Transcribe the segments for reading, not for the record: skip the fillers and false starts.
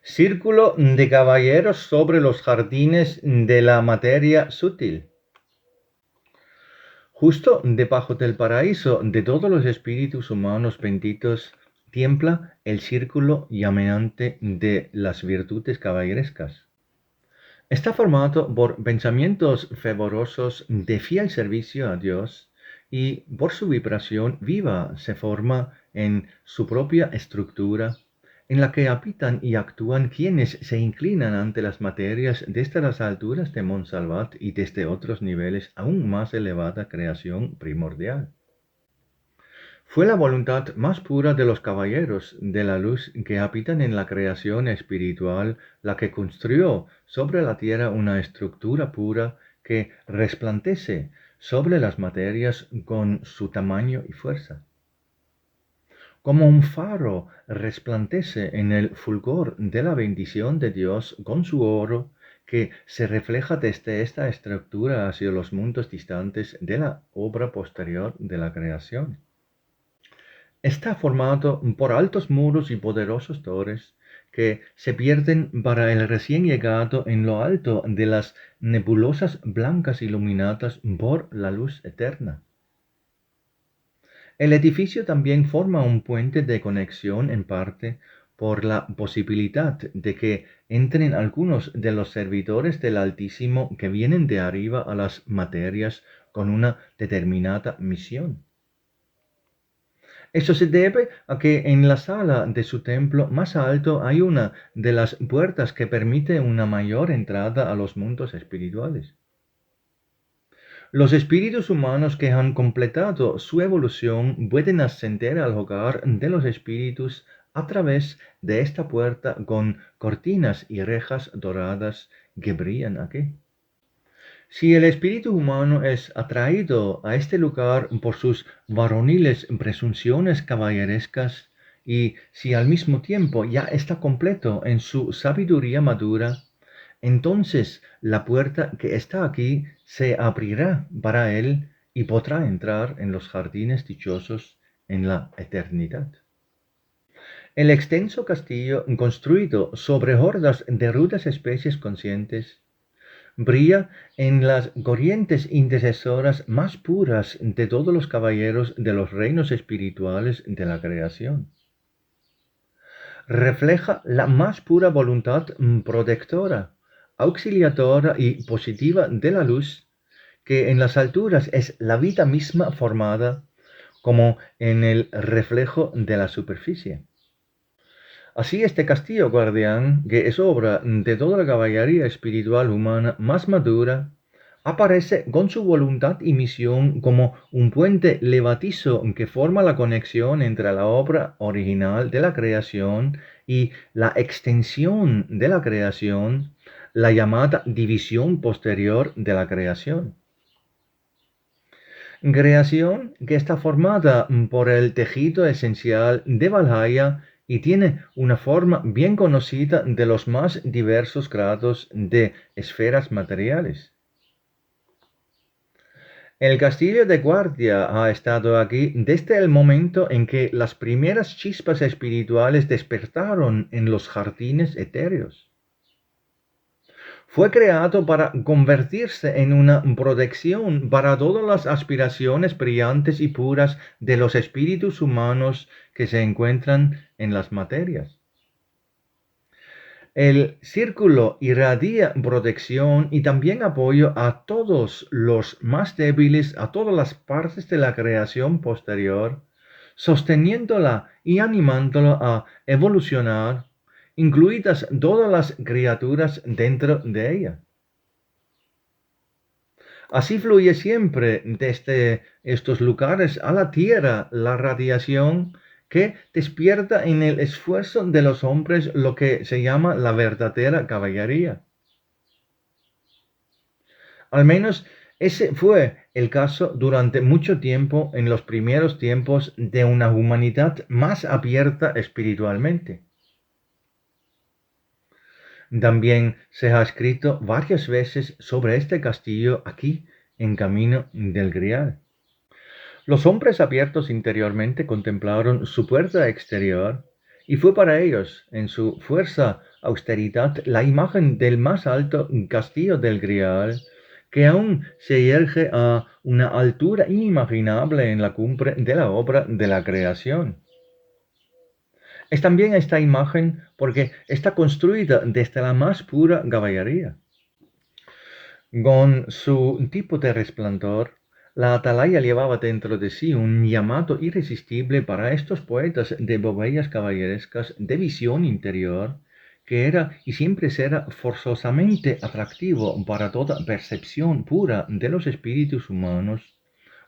Círculo de caballeros sobre los jardines de la materia sutil. Justo debajo del paraíso de todos los espíritus humanos benditos tiembla el círculo llameante de las virtudes caballerescas. Está formado por pensamientos fervorosos de fiel servicio a Dios y por su vibración viva se forma en su propia estructura, en la que habitan y actúan quienes se inclinan ante las materias desde las alturas de Montsalvat y desde otros niveles aún más elevada creación primordial. Fue la voluntad más pura de los caballeros de la luz que habitan en la creación espiritual la que construyó sobre la tierra una estructura pura que resplandece sobre las materias con su tamaño y fuerza. Como un faro resplandece en el fulgor de la bendición de Dios con su oro, que se refleja desde esta estructura hacia los mundos distantes de la obra posterior de la creación. Está formado por altos muros y poderosos torres que se pierden para el recién llegado en lo alto de las nebulosas blancas iluminadas por la luz eterna. El edificio también forma un puente de conexión en parte por la posibilidad de que entren algunos de los servidores del Altísimo que vienen de arriba a las materias con una determinada misión. Eso se debe a que en la sala de su templo más alto hay una de las puertas que permite una mayor entrada a los mundos espirituales. Los espíritus humanos que han completado su evolución pueden ascender al hogar de los espíritus a través de esta puerta con cortinas y rejas doradas que brillan aquí. Si el espíritu humano es atraído a este lugar por sus varoniles presunciones caballerescas, y si al mismo tiempo ya está completo en su sabiduría madura, entonces la puerta que está aquí se abrirá para él y podrá entrar en los jardines dichosos en la eternidad. El extenso castillo, construido sobre hordas de rudas especies conscientes, brilla en las corrientes intercesoras más puras de todos los caballeros de los reinos espirituales de la creación. Refleja la más pura voluntad protectora, auxiliadora y positiva de la luz, que en las alturas es la vida misma formada como en el reflejo de la superficie. Así este castillo guardián, que es obra de toda la caballería espiritual humana más madura, aparece con su voluntad y misión como un puente levadizo que forma la conexión entre la obra original de la creación y la extensión de la creación, la llamada división posterior de la creación. Creación que está formada por el tejido esencial de Valhalla y tiene una forma bien conocida de los más diversos grados de esferas materiales. El castillo de guardia ha estado aquí desde el momento en que las primeras chispas espirituales despertaron en los jardines etéreos. Fue creado para convertirse en una protección para todas las aspiraciones brillantes y puras de los espíritus humanos que se encuentran en las materias. El círculo irradia protección y también apoyo a todos los más débiles, a todas las partes de la creación posterior, sosteniéndola y animándola a evolucionar, incluidas todas las criaturas dentro de ella. Así fluye siempre desde estos lugares a la tierra la radiación que despierta en el esfuerzo de los hombres lo que se llama la verdadera caballería. Al menos ese fue el caso durante mucho tiempo en los primeros tiempos de una humanidad más abierta espiritualmente. También se ha escrito varias veces sobre este castillo aquí en Camino del Grial. Los hombres abiertos interiormente contemplaron su puerta exterior y fue para ellos, en su fuerza austeridad, la imagen del más alto castillo del Grial, que aún se yergue a una altura inimaginable en la cumbre de la obra de la creación. Es también esta imagen porque está construida desde la más pura caballería. Con su tipo de resplandor, la atalaya llevaba dentro de sí un llamado irresistible para estos poetas de bobellas caballerescas de visión interior, que era y siempre será forzosamente atractivo para toda percepción pura de los espíritus humanos,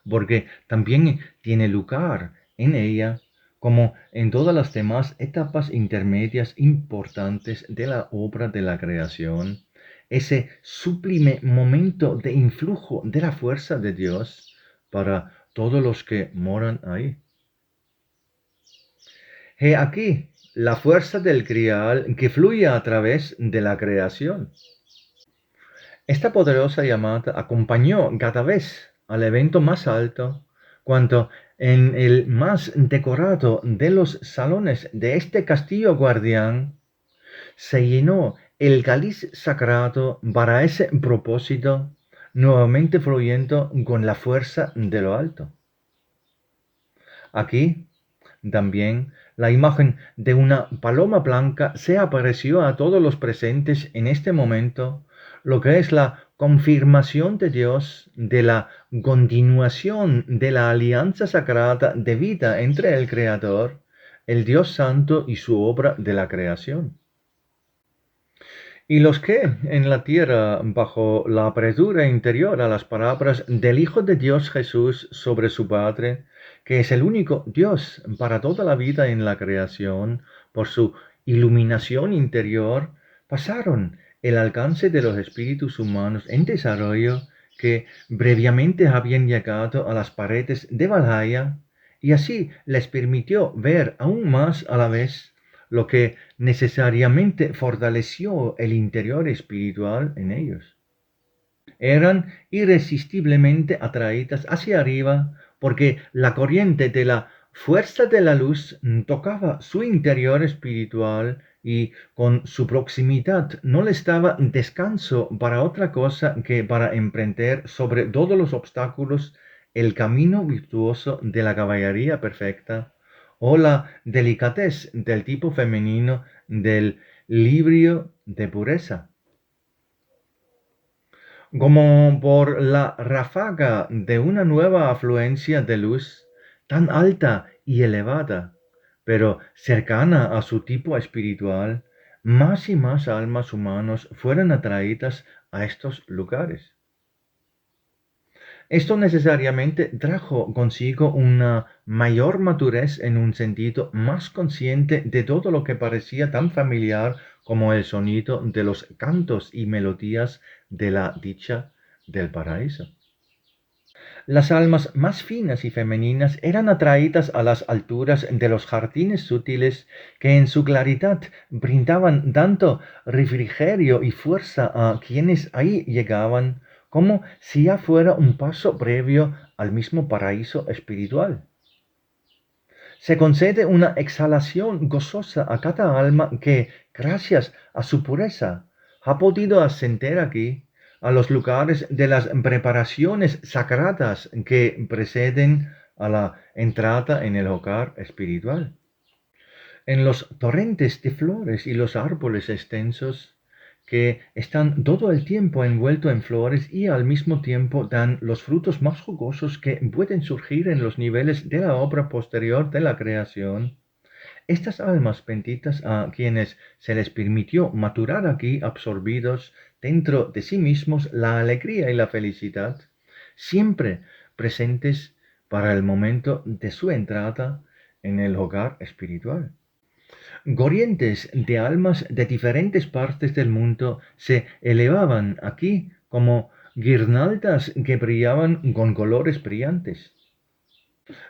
porque también tiene lugar en ella, como en todas las demás etapas intermedias importantes de la obra de la creación, ese sublime momento de influjo de la fuerza de Dios para todos los que moran ahí. He aquí la fuerza del Grial que fluye a través de la creación. Esta poderosa llamada acompañó cada vez al evento más alto, cuando en el más decorado de los salones de este castillo guardián se llenó el cáliz sagrado para ese propósito, nuevamente fluyendo con la fuerza de lo alto. Aquí también la imagen de una paloma blanca se apareció a todos los presentes en este momento, lo que es la confirmación de Dios de la continuación de la alianza sagrada de vida entre el Creador, el Dios Santo y su obra de la creación. Y los que en la tierra, bajo la apertura interior a las palabras del Hijo de Dios Jesús sobre su Padre, que es el único Dios para toda la vida en la creación, por su iluminación interior, pasaron el alcance de los espíritus humanos en desarrollo que previamente habían llegado a las paredes de Valhalla, y así les permitió ver aún más a la vez lo que necesariamente fortaleció el interior espiritual en ellos. Eran irresistiblemente atraídas hacia arriba porque la corriente de la fuerza de la luz tocaba su interior espiritual y con su proximidad no les daba descanso para otra cosa que para emprender sobre todos los obstáculos el camino virtuoso de la caballería perfecta o la delicadez del tipo femenino del librio de pureza. Como por la ráfaga de una nueva afluencia de luz tan alta y elevada, pero cercana a su tipo espiritual, más y más almas humanas fueron atraídas a estos lugares. Esto necesariamente trajo consigo una mayor madurez en un sentido más consciente de todo lo que parecía tan familiar como el sonido de los cantos y melodías de la dicha del paraíso. Las almas más finas y femeninas eran atraídas a las alturas de los jardines sutiles que en su claridad brindaban tanto refrigerio y fuerza a quienes ahí llegaban, como si ya fuera un paso previo al mismo paraíso espiritual. Se concede una exhalación gozosa a cada alma que, gracias a su pureza, ha podido ascender aquí, a los lugares de las preparaciones sagradas que preceden a la entrada en el hogar espiritual. En los torrentes de flores y los árboles extensos, que están todo el tiempo envueltos en flores y al mismo tiempo dan los frutos más jugosos que pueden surgir en los niveles de la obra posterior de la creación. Estas almas benditas a quienes se les permitió maturar aquí absorbidos dentro de sí mismos la alegría y la felicidad, siempre presentes para el momento de su entrada en el hogar espiritual. Corrientes de almas de diferentes partes del mundo se elevaban aquí como guirnaldas que brillaban con colores brillantes.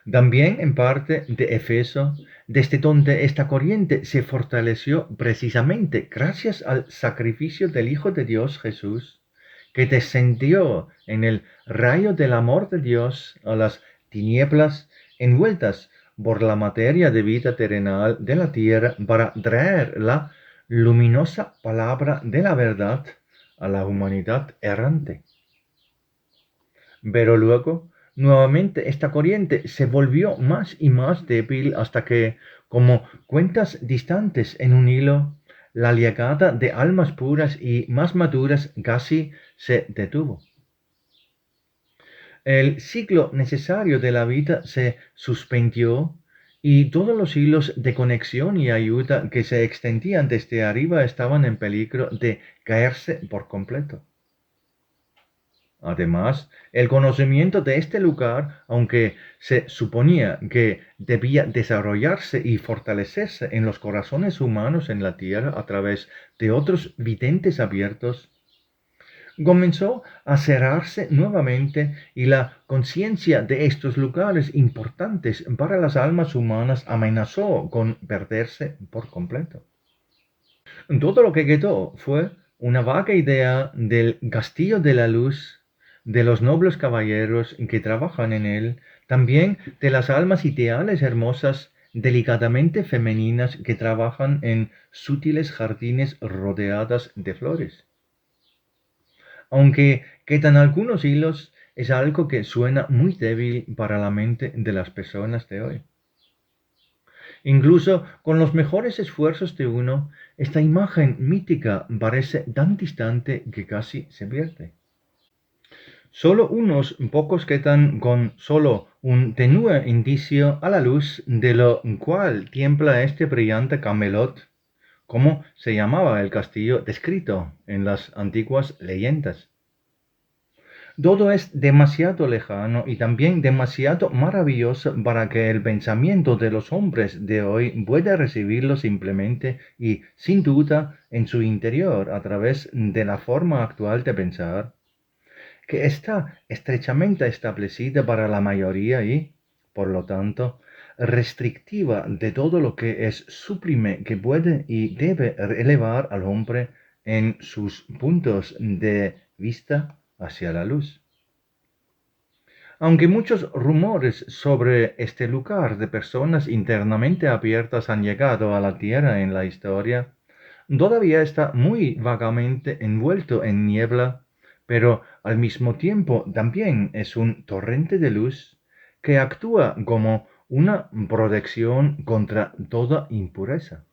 También en parte de Efeso, desde donde esta corriente se fortaleció precisamente gracias al sacrificio del Hijo de Dios Jesús, que descendió en el rayo del amor de Dios a las tinieblas envueltas por la materia de vida terrenal de la tierra para traer la luminosa palabra de la verdad a la humanidad errante. Pero luego, nuevamente, esta corriente se volvió más y más débil hasta que, como cuentas distantes en un hilo, la llegada de almas puras y más maduras casi se detuvo. El ciclo necesario de la vida se suspendió y todos los hilos de conexión y ayuda que se extendían desde arriba estaban en peligro de caerse por completo. Además, el conocimiento de este lugar, aunque se suponía que debía desarrollarse y fortalecerse en los corazones humanos en la tierra a través de otros videntes abiertos, comenzó a cerrarse nuevamente y la conciencia de estos lugares importantes para las almas humanas amenazó con perderse por completo. Todo lo que quedó fue una vaga idea del castillo de la luz, de los nobles caballeros que trabajan en él, también de las almas ideales hermosas, delicadamente femeninas que trabajan en sutiles jardines rodeadas de flores. Aunque quedan algunos hilos, es algo que suena muy débil para la mente de las personas de hoy. Incluso con los mejores esfuerzos de uno, esta imagen mítica parece tan distante que casi se pierde. Solo unos pocos quedan con solo un tenue indicio a la luz de lo cual tiembla este brillante Camelot, como se llamaba el castillo descrito en las antiguas leyendas. Todo es demasiado lejano y también demasiado maravilloso para que el pensamiento de los hombres de hoy pueda recibirlo simplemente y sin duda en su interior a través de la forma actual de pensar, que está estrechamente establecida para la mayoría y, por lo tanto, restrictiva de todo lo que es sublime que puede y debe elevar al hombre en sus puntos de vista hacia la luz. Aunque muchos rumores sobre este lugar de personas internamente abiertas han llegado a la Tierra en la historia, todavía está muy vagamente envuelto en niebla, pero al mismo tiempo también es un torrente de luz que actúa como una protección contra toda impureza.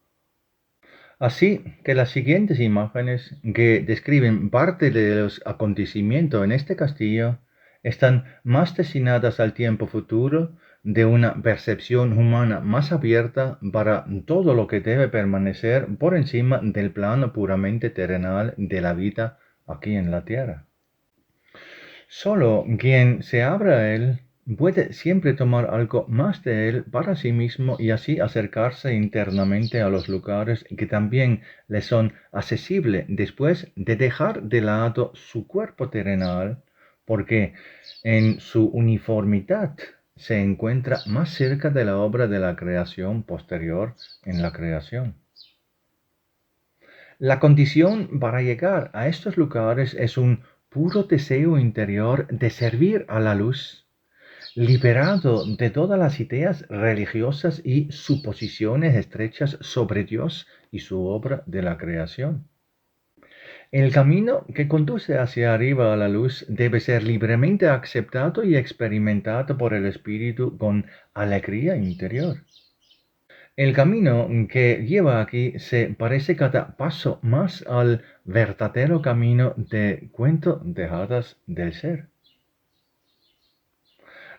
Así que las siguientes imágenes que describen parte de los acontecimientos en este castillo están más destinadas al tiempo futuro de una percepción humana más abierta para todo lo que debe permanecer por encima del plano puramente terrenal de la vida aquí en la tierra. Solo quien se abra a él puede siempre tomar algo más de él para sí mismo y así acercarse internamente a los lugares que también le son accesibles después de dejar de lado su cuerpo terrenal, porque en su uniformidad se encuentra más cerca de la obra de la creación posterior en la creación. La condición para llegar a estos lugares es un puro deseo interior de servir a la luz, liberado de todas las ideas religiosas y suposiciones estrechas sobre Dios y su obra de la creación. El camino que conduce hacia arriba a la luz debe ser libremente aceptado y experimentado por el espíritu con alegría interior. El camino que lleva aquí se parece cada paso más al verdadero camino de cuento de hadas del ser.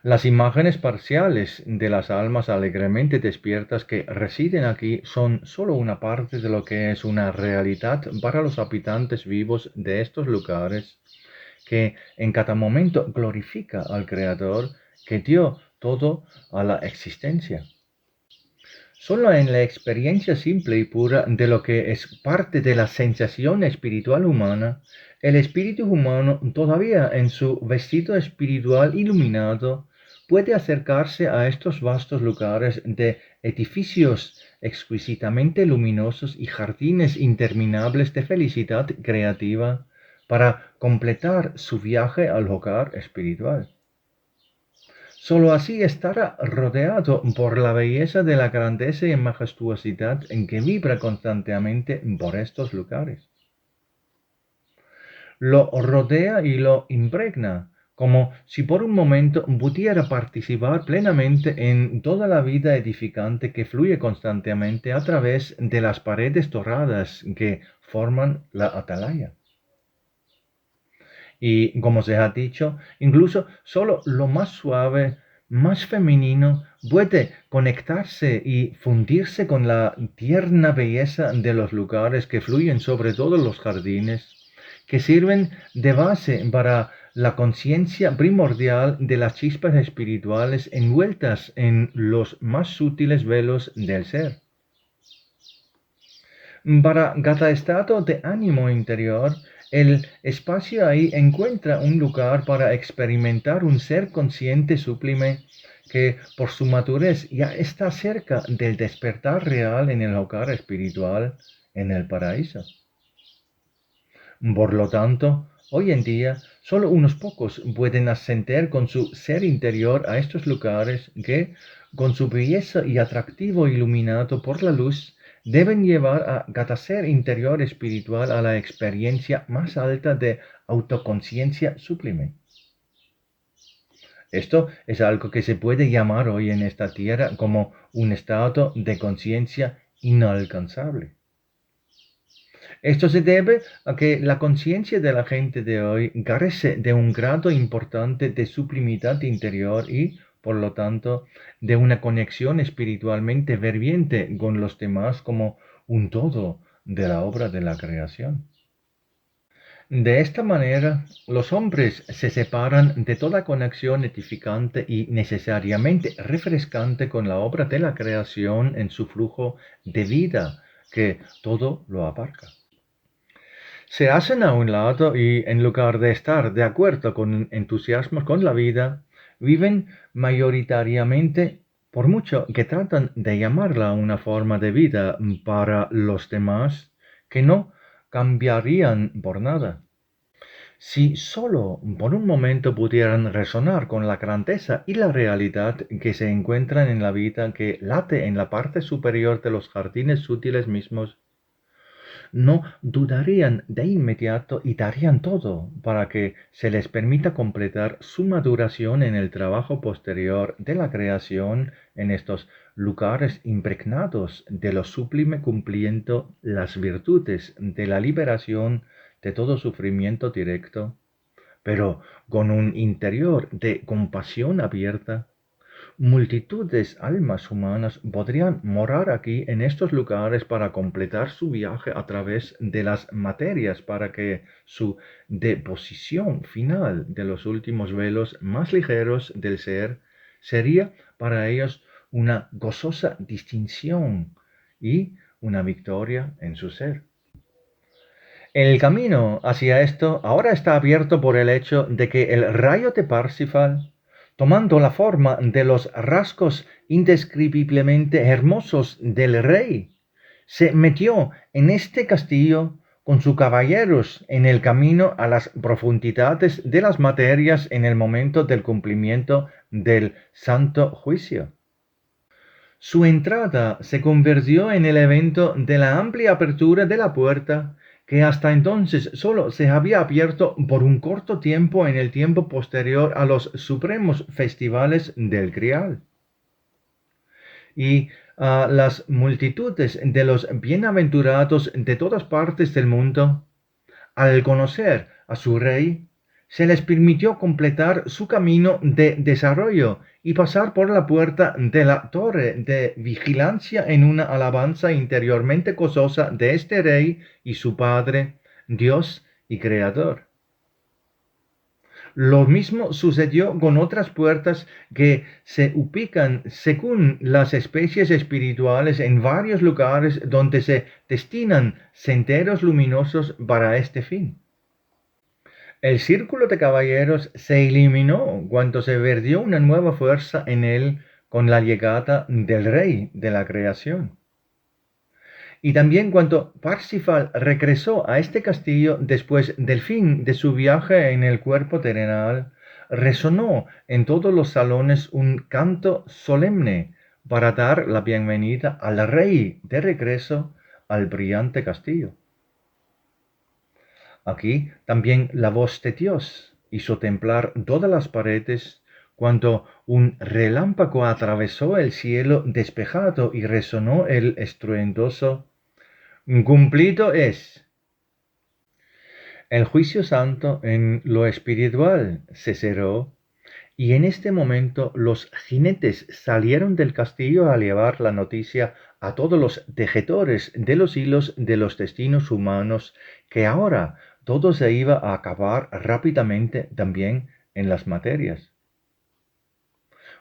Las imágenes parciales de las almas alegremente despiertas que residen aquí son solo una parte de lo que es una realidad para los habitantes vivos de estos lugares, que en cada momento glorifica al Creador que dio todo a la existencia. Solo en la experiencia simple y pura de lo que es parte de la sensación espiritual humana, el espíritu humano, todavía en su vestido espiritual iluminado, puede acercarse a estos vastos lugares de edificios exquisitamente luminosos y jardines interminables de felicidad creativa para completar su viaje al hogar espiritual. Solo así estará rodeado por la belleza de la grandeza y majestuosidad en que vibra constantemente por estos lugares. Lo rodea y lo impregna, como si por un momento pudiera participar plenamente en toda la vida edificante que fluye constantemente a través de las paredes doradas que forman la atalaya. Y como se ha dicho, incluso solo lo más suave, más femenino, puede conectarse y fundirse con la tierna belleza de los lugares que fluyen sobre todos los jardines, que sirven de base para la conciencia primordial de las chispas espirituales envueltas en los más sutiles velos del ser. Para cada estado de ánimo interior, el espacio ahí encuentra un lugar para experimentar un ser consciente sublime que por su madurez ya está cerca del despertar real en el hogar espiritual, en el paraíso. Por lo tanto, hoy en día, solo unos pocos pueden ascender con su ser interior a estos lugares que, con su belleza y atractivo iluminado por la luz, deben llevar a cada ser interior espiritual a la experiencia más alta de autoconciencia sublime. Esto es algo que se puede llamar hoy en esta tierra como un estado de conciencia inalcanzable. Esto se debe a que la conciencia de la gente de hoy carece de un grado importante de sublimidad interior y, por lo tanto, de una conexión espiritualmente ferviente con los demás como un todo de la obra de la creación. De esta manera, los hombres se separan de toda conexión edificante y necesariamente refrescante con la obra de la creación en su flujo de vida, que todo lo abarca. Se hacen a un lado y, en lugar de estar de acuerdo con entusiasmo con la vida, viven mayoritariamente, por mucho que tratan de llamarla una forma de vida para los demás, que no cambiarían por nada. Si solo por un momento pudieran resonar con la grandeza y la realidad que se encuentran en la vida que late en la parte superior de los jardines sutiles mismos, no dudarían de inmediato y darían todo para que se les permita completar su maduración en el trabajo posterior de la creación en estos lugares impregnados de lo sublime, cumpliendo las virtudes de la liberación de todo sufrimiento directo, pero con un interior de compasión abierta. Multitudes almas humanas podrían morar aquí en estos lugares para completar su viaje a través de las materias para que su deposición final de los últimos velos más ligeros del ser sería para ellos una gozosa distinción y una victoria en su ser. El camino hacia esto ahora está abierto por el hecho de que el rayo de Parsifal, tomando la forma de los rasgos indescribiblemente hermosos del rey, se metió en este castillo con sus caballeros en el camino a las profundidades de las materias en el momento del cumplimiento del santo juicio. Su entrada se convirtió en el evento de la amplia apertura de la puerta, que hasta entonces solo se había abierto por un corto tiempo en el tiempo posterior a los supremos festivales del Grial. Y a las multitudes de los bienaventurados de todas partes del mundo, al conocer a su rey, se les permitió completar su camino de desarrollo y pasar por la puerta de la torre de vigilancia en una alabanza interiormente gozosa de este rey y su Padre, Dios y Creador. Lo mismo sucedió con otras puertas que se ubican según las especies espirituales en varios lugares donde se destinan senderos luminosos para este fin. El círculo de caballeros se eliminó cuando se vertió una nueva fuerza en él con la llegada del rey de la creación. Y también cuando Parsifal regresó a este castillo después del fin de su viaje en el cuerpo terrenal, resonó en todos los salones un canto solemne para dar la bienvenida al rey de regreso al brillante castillo. Aquí también la voz de Dios hizo temblar todas las paredes cuando un relámpago atravesó el cielo despejado y resonó el estruendoso «Cumplido es». El juicio santo en lo espiritual se cerró y en este momento los jinetes salieron del castillo a llevar la noticia a todos los tejedores de los hilos de los destinos humanos que ahora todo se iba a acabar rápidamente también en las materias.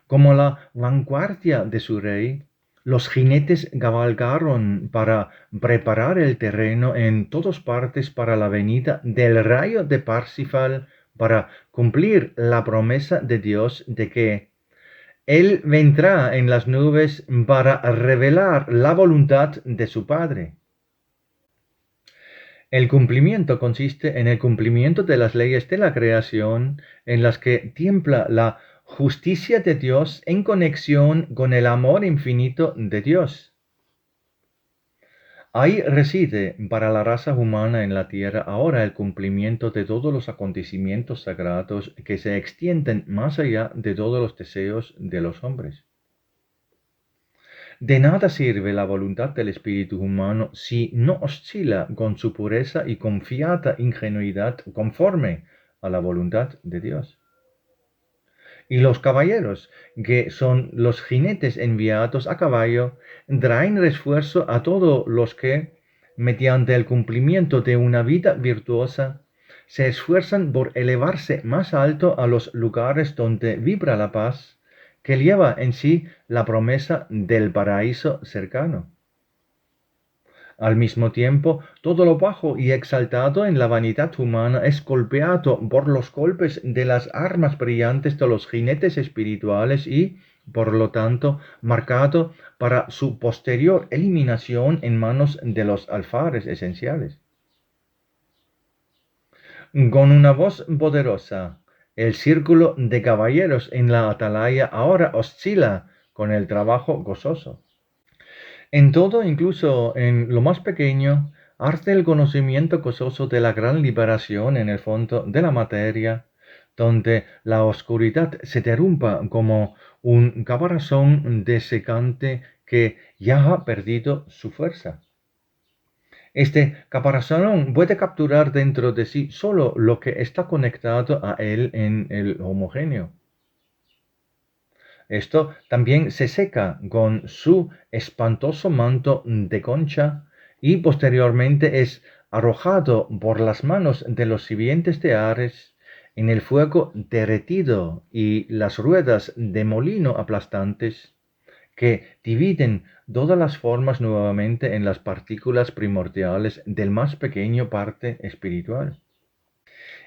Como la vanguardia de su rey, los jinetes cabalgaron para preparar el terreno en todas partes para la venida del rayo de Parsifal, para cumplir la promesa de Dios de que Él vendrá en las nubes para revelar la voluntad de su Padre. El cumplimiento consiste en el cumplimiento de las leyes de la creación en las que tiembla la justicia de Dios en conexión con el amor infinito de Dios. Ahí reside para la raza humana en la tierra ahora el cumplimiento de todos los acontecimientos sagrados que se extienden más allá de todos los deseos de los hombres. De nada sirve la voluntad del espíritu humano si no oscila con su pureza y confiada ingenuidad conforme a la voluntad de Dios. Y los caballeros, que son los jinetes enviados a caballo, traen refuerzo a todos los que, mediante el cumplimiento de una vida virtuosa, se esfuerzan por elevarse más alto a los lugares donde vibra la paz, que lleva en sí la promesa del paraíso cercano. Al mismo tiempo, todo lo bajo y exaltado en la vanidad humana es golpeado por los golpes de las armas brillantes de los jinetes espirituales y, por lo tanto, marcado para su posterior eliminación en manos de los alfares esenciales. Con una voz poderosa, el círculo de caballeros en la atalaya ahora oscila con el trabajo gozoso. En todo, incluso en lo más pequeño, arde el conocimiento gozoso de la gran liberación en el fondo de la materia, donde la oscuridad se derrumba como un caparazón desecante que ya ha perdido su fuerza. Este caparazón puede capturar dentro de sí solo lo que está conectado a él en el homogéneo. Esto también se seca con su espantoso manto de concha y posteriormente es arrojado por las manos de los sirvientes de Ares en el fuego derretido y las ruedas de molino aplastantes que dividen todas las formas nuevamente en las partículas primordiales del más pequeño parte espiritual.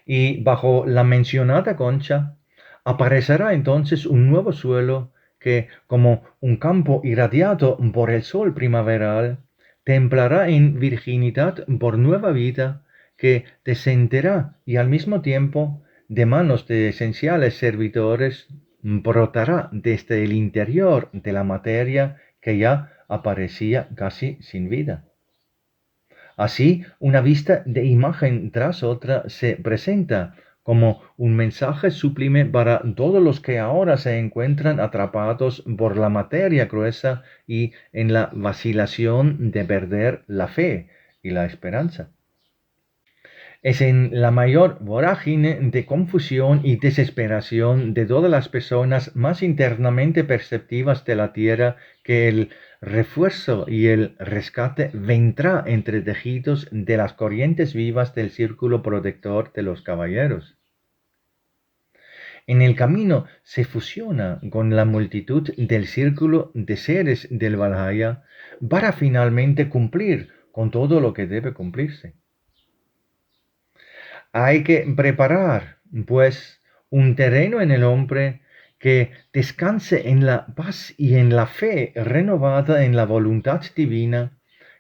Y bajo la mencionada concha aparecerá entonces un nuevo suelo que, como un campo irradiado por el sol primaveral, templará en virginidad por nueva vida que descenderá y al mismo tiempo, de manos de esenciales servidores, brotará desde el interior de la materia que ya aparecía casi sin vida. Así, una vista de imagen tras otra se presenta como un mensaje sublime para todos los que ahora se encuentran atrapados por la materia gruesa y en la vacilación de perder la fe y la esperanza. Es en la mayor vorágine de confusión y desesperación de todas las personas más internamente perceptivas de la tierra que el refuerzo y el rescate vendrá entre tejidos de las corrientes vivas del círculo protector de los caballeros. En el camino se fusiona con la multitud del círculo de seres del Valhalla para finalmente cumplir con todo lo que debe cumplirse. Hay que preparar, pues, un terreno en el hombre que descanse en la paz y en la fe renovada en la voluntad divina,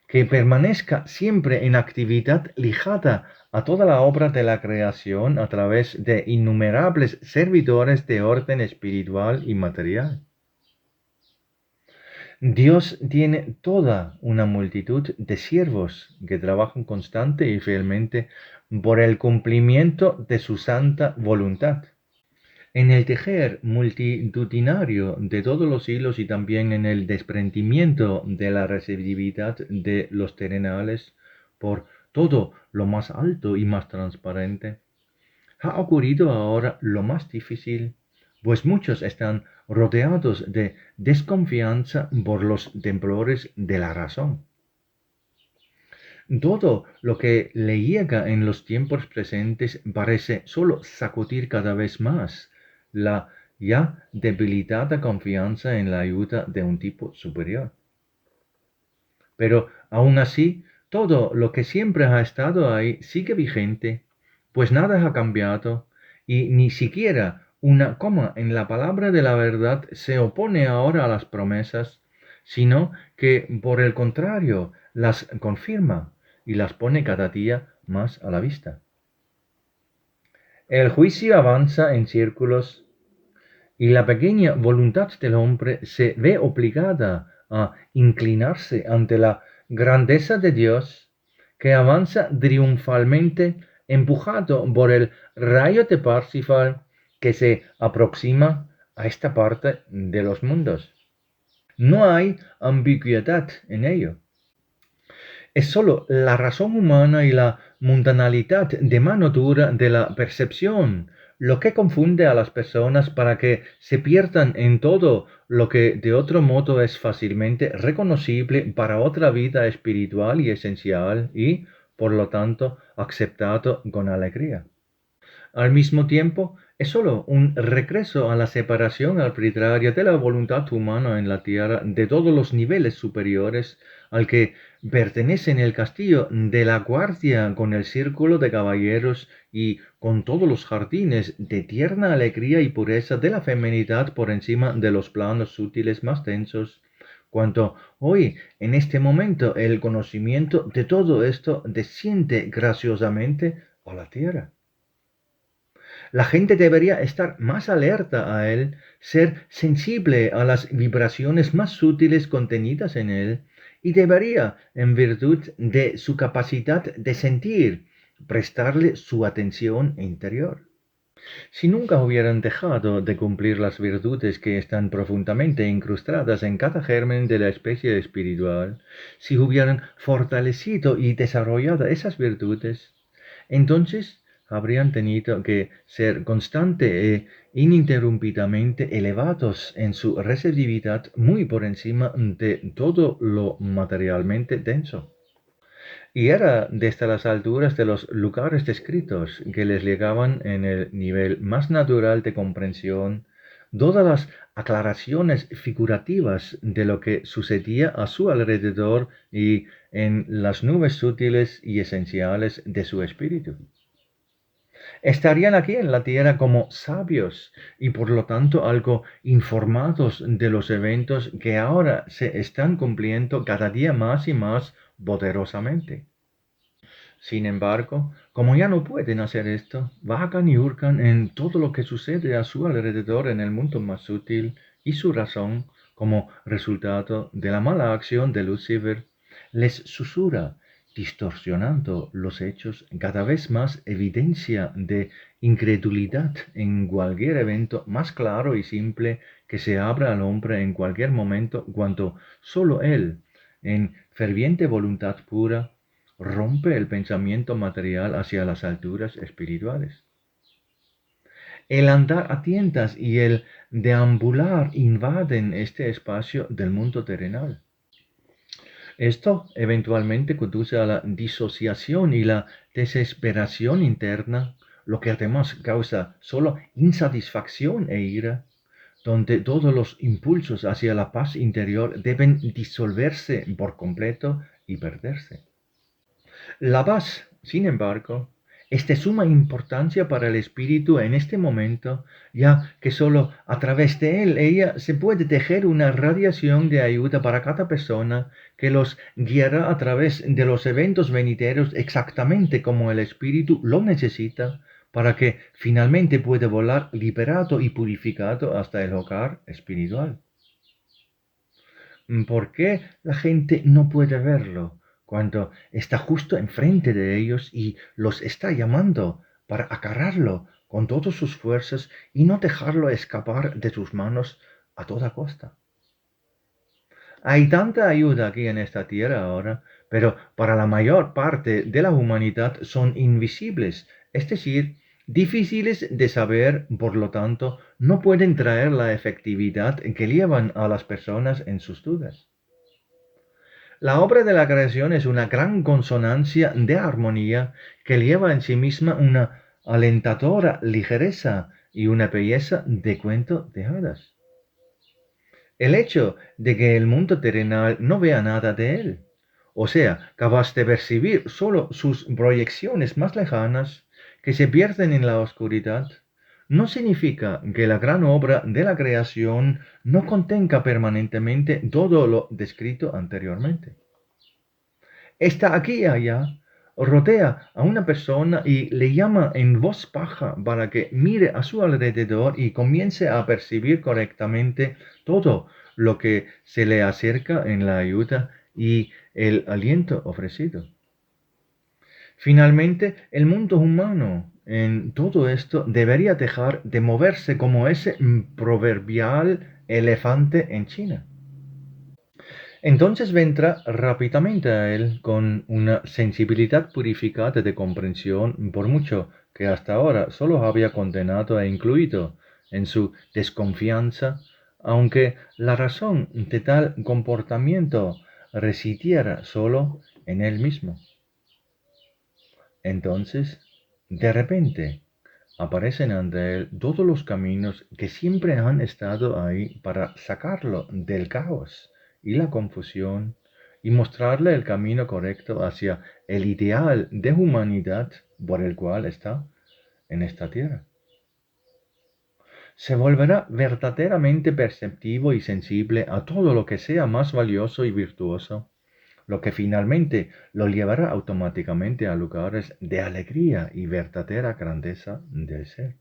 que permanezca siempre en actividad ligada a toda la obra de la creación a través de innumerables servidores de orden espiritual y material. Dios tiene toda una multitud de siervos que trabajan constante y fielmente por el cumplimiento de su santa voluntad. En el tejer multitudinario de todos los hilos y también en el desprendimiento de la receptividad de los terrenales por todo lo más alto y más transparente, ha ocurrido ahora lo más difícil, pues muchos están rodeados de desconfianza por los temblores de la razón. Todo lo que le llega en los tiempos presentes parece solo sacudir cada vez más la ya debilitada confianza en la ayuda de un tipo superior. Pero aún así, todo lo que siempre ha estado ahí sigue vigente, pues nada ha cambiado y ni siquiera una coma en la palabra de la verdad se opone ahora a las promesas, sino que por el contrario las confirma y las pone cada día más a la vista. El juicio avanza en círculos y la pequeña voluntad del hombre se ve obligada a inclinarse ante la grandeza de Dios, que avanza triunfalmente empujado por el rayo de Parsifal que se aproxima a esta parte de los mundos. No hay ambigüedad en ello. Es sólo la razón humana y la mundanalidad de mano dura de la percepción lo que confunde a las personas para que se pierdan en todo lo que de otro modo es fácilmente reconocible para otra vida espiritual y esencial y, por lo tanto, aceptado con alegría. Al mismo tiempo, es sólo un regreso a la separación arbitraria de la voluntad humana en la tierra de todos los niveles superiores al que pertenecen el castillo de la guardia con el círculo de caballeros y con todos los jardines de tierna alegría y pureza de la feminidad por encima de los planos sutiles más densos, cuanto hoy, en este momento, el conocimiento de todo esto desciende graciosamente a la tierra. La gente debería estar más alerta a él, ser sensible a las vibraciones más sutiles contenidas en él, y debería, en virtud de su capacidad de sentir, prestarle su atención interior. Si nunca hubieran dejado de cumplir las virtudes que están profundamente incrustadas en cada germen de la especie espiritual, si hubieran fortalecido y desarrollado esas virtudes, entonces habrían tenido que ser constante e ininterrumpidamente elevados en su receptividad muy por encima de todo lo materialmente denso. Y era desde las alturas de los lugares descritos que les llegaban en el nivel más natural de comprensión todas las aclaraciones figurativas de lo que sucedía a su alrededor y en las nubes sutiles y esenciales de su espíritu. Estarían aquí en la tierra como sabios y por lo tanto algo informados de los eventos que ahora se están cumpliendo cada día más y más poderosamente. Sin embargo, como ya no pueden hacer esto, vagan y hurgan en todo lo que sucede a su alrededor en el mundo más sutil y su razón, como resultado de la mala acción de Lucifer, les susurra, distorsionando los hechos, cada vez más evidencia de incredulidad en cualquier evento más claro y simple que se abra al hombre en cualquier momento cuando sólo él, en ferviente voluntad pura, rompe el pensamiento material hacia las alturas espirituales. El andar a tientas y el deambular invaden este espacio del mundo terrenal. Esto eventualmente conduce a la disociación y la desesperación interna, lo que además causa solo insatisfacción e ira, donde todos los impulsos hacia la paz interior deben disolverse por completo y perderse. La paz, sin embargo, Es de suma importancia para el espíritu en este momento, ya que solo a través de él ella se puede tejer una radiación de ayuda para cada persona que los guiará a través de los eventos venideros exactamente como el espíritu lo necesita para que finalmente pueda volar liberado y purificado hasta el hogar espiritual. ¿Por qué la gente no puede verlo cuando está justo enfrente de ellos y los está llamando para agarrarlo con todas sus fuerzas y no dejarlo escapar de sus manos a toda costa? Hay tanta ayuda aquí en esta tierra ahora, pero para la mayor parte de la humanidad son invisibles, es decir, difíciles de saber, por lo tanto, no pueden traer la efectividad que llevan a las personas en sus dudas. La obra de la creación es una gran consonancia de armonía que lleva en sí misma una alentadora ligereza y una belleza de cuento de hadas. El hecho de que el mundo terrenal no vea nada de él, o sea, capaz de percibir solo sus proyecciones más lejanas que se pierden en la oscuridad, no significa que la gran obra de la creación no contenga permanentemente todo lo descrito anteriormente. Está aquí y allá, rodea a una persona y le llama en voz baja para que mire a su alrededor y comience a percibir correctamente todo lo que se le acerca en la ayuda y el aliento ofrecido. Finalmente, el mundo humano en todo esto debería dejar de moverse como ese proverbial elefante en China. Entonces vendrá rápidamente a él con una sensibilidad purificada de comprensión, por mucho que hasta ahora solo había condenado e incluido en su desconfianza, aunque la razón de tal comportamiento residiera solo en él mismo. Entonces, de repente, aparecen ante él todos los caminos que siempre han estado ahí para sacarlo del caos y la confusión y mostrarle el camino correcto hacia el ideal de humanidad por el cual está en esta tierra. Se volverá verdaderamente perceptivo y sensible a todo lo que sea más valioso y virtuoso, lo que finalmente lo llevará automáticamente a lugares de alegría y verdadera grandeza del ser.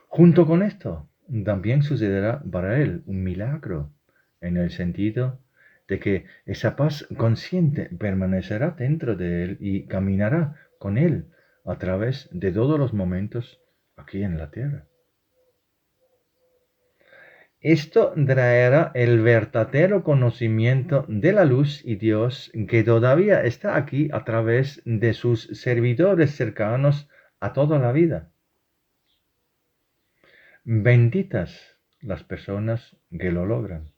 Junto con esto, también sucederá para él un milagro, en el sentido de que esa paz consciente permanecerá dentro de él y caminará con él a través de todos los momentos aquí en la tierra. Esto traerá el verdadero conocimiento de la luz y Dios que todavía está aquí a través de sus servidores cercanos a toda la vida. Benditas las personas que lo logran.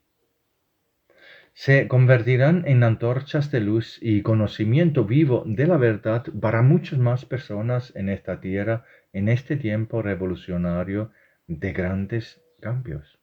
Se convertirán en antorchas de luz y conocimiento vivo de la verdad para muchas más personas en esta tierra, en este tiempo revolucionario de grandes cambios.